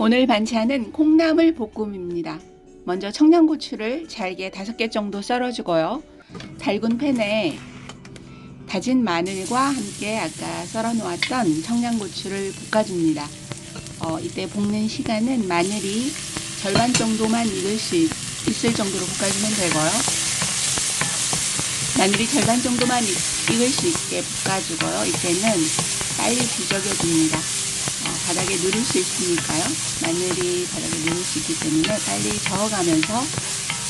오늘 반찬은 콩나물 볶음입니다. 먼저 청양고추를 잘게 5개 정도 썰어주고요. 달군 팬에 다진 마늘과 함께 아까 썰어 놓았던 청양고추를 볶아줍니다. 이때 볶는 시간은 마늘이 절반 정도만 익을 수 있을 정도로 볶아주면 되고요. 마늘이 절반 정도만 익을 수 있게 볶아주고요. 이때는 빨리 뒤적여줍니다. 바닥에 누를 수 있으니까요. 마늘이 바닥에 누를 수 있기 때문에 빨리 저어가면서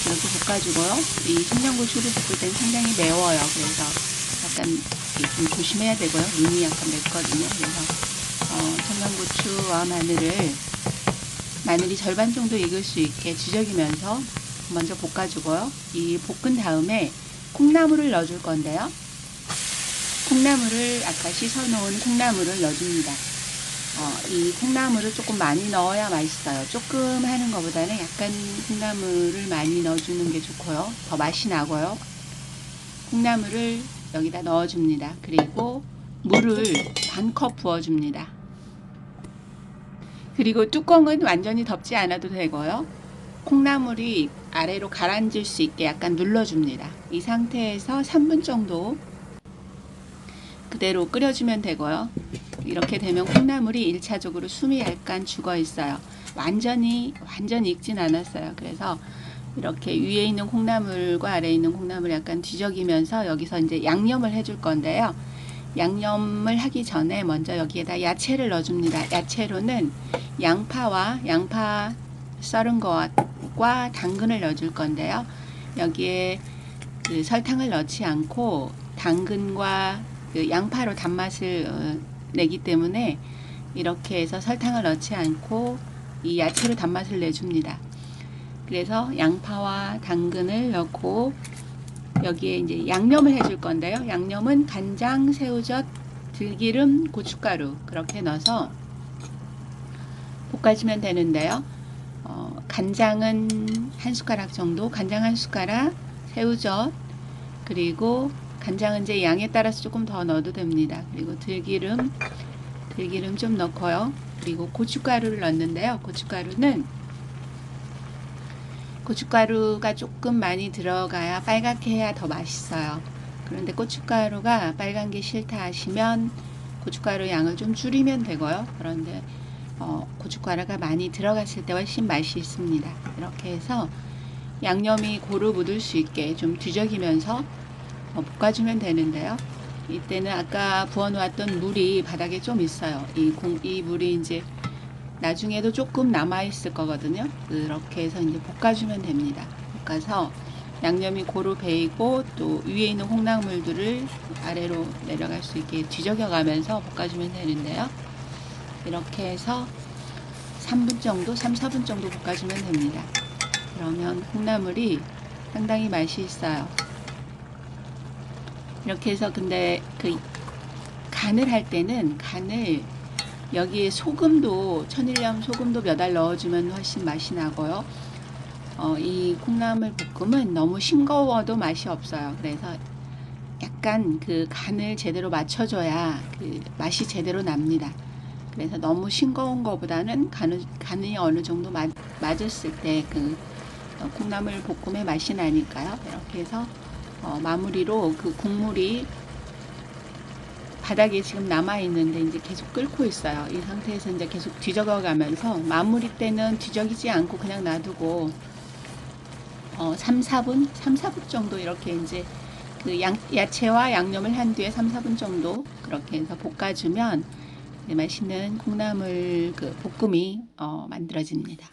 이렇게 볶아주고요. 이 청양고추를 볶을 때는 상당히 매워요. 그래서 약간 좀 조심해야 되고요. 눈이 약간 맵거든요. 그래서 청양고추와 마늘이 절반 정도 익을 수 있게 뒤적이면서 먼저 볶아주고요. 이 볶은 다음에 콩나물을 넣어줄 건데요. 콩나물을 아까 씻어놓은 콩나물을 넣어줍니다. 이 콩나물을 조금 많이 넣어야 맛있어요. 조금 하는 것보다는 약간 콩나물을 많이 넣어주는 게 좋고요. 더 맛이 나고요. 콩나물을 여기다 넣어줍니다. 그리고 물을 반컵 부어줍니다. 그리고 뚜껑은 완전히 덮지 않아도 되고요. 콩나물이 아래로 가라앉을 수 있게 약간 눌러줍니다. 이 상태에서 3분 정도 그대로 끓여주면 되고요. 이렇게 되면 콩나물이 1차적으로 숨이 약간 죽어 있어요. 완전히 익진 않았어요. 그래서 이렇게 위에 있는 콩나물과 아래에 있는 콩나물을 약간 뒤적이면서 여기서 이제 양념을 해줄 건데요. 양념을 하기 전에 먼저 여기에다 야채를 넣어줍니다. 야채로는 양파 썰은 것과 당근을 넣어줄 건데요. 여기에 그 설탕을 넣지 않고 당근과 그 양파로 단맛을 내기 때문에 이렇게 해서 설탕을 넣지 않고 이 야채로 단맛을 내줍니다. 그래서 양파와 당근을 넣고 여기에 이제 양념을 해줄 건데요. 양념은 간장, 새우젓, 들기름, 고춧가루 그렇게 넣어서 볶아주면 되는데요. 간장은 1숟가락 정도, 간장 1숟가락, 새우젓, 그리고 간장은 이제 양에 따라서 조금 더 넣어도 됩니다. 그리고 들기름 좀 넣고요. 그리고 고춧가루를 넣는데요. 고춧가루가 조금 많이 들어가야 빨갛게 해야 더 맛있어요. 그런데 고춧가루가 빨간 게 싫다 하시면 고춧가루 양을 좀 줄이면 되고요. 그런데 고춧가루가 많이 들어갔을 때 훨씬 맛이 있습니다. 이렇게 해서 양념이 고루 묻을 수 있게 좀 뒤적이면서 볶아주면 되는데요. 이때는 아까 부어놓았던 물이 바닥에 좀 있어요. 이 물이 이제 나중에도 조금 남아있을 거거든요. 그렇게 해서 이제 볶아주면 됩니다. 볶아서 양념이 고루 배이고 또 위에 있는 콩나물들을 아래로 내려갈 수 있게 뒤적여가면서 볶아주면 되는데요. 이렇게 해서 3분 정도, 3-4분 정도 볶아주면 됩니다. 그러면 콩나물이 상당히 맛이 있어요. 이렇게 해서 근데 그 간을 할 때는 여기에 소금도 천일염 소금도 몇 알 넣어주면 훨씬 맛이 나고요. 이 콩나물 볶음은 너무 싱거워도 맛이 없어요. 그래서 약간 그 간을 제대로 맞춰줘야 그 맛이 제대로 납니다. 그래서 너무 싱거운 것보다는 간이 어느 정도 맞았을 때 그 콩나물 볶음의 맛이 나니까요. 이렇게 해서 마무리로 그 국물이 바닥에 지금 남아있는데 이제 계속 끓고 있어요. 이 상태에서 이제 계속 뒤적어 가면서 마무리 때는 뒤적이지 않고 그냥 놔두고 3-4분 정도 이렇게 이제 그 야채와 양념을 한 뒤에 3-4분 정도 그렇게 해서 볶아주면 맛있는 콩나물 그 볶음이 만들어집니다.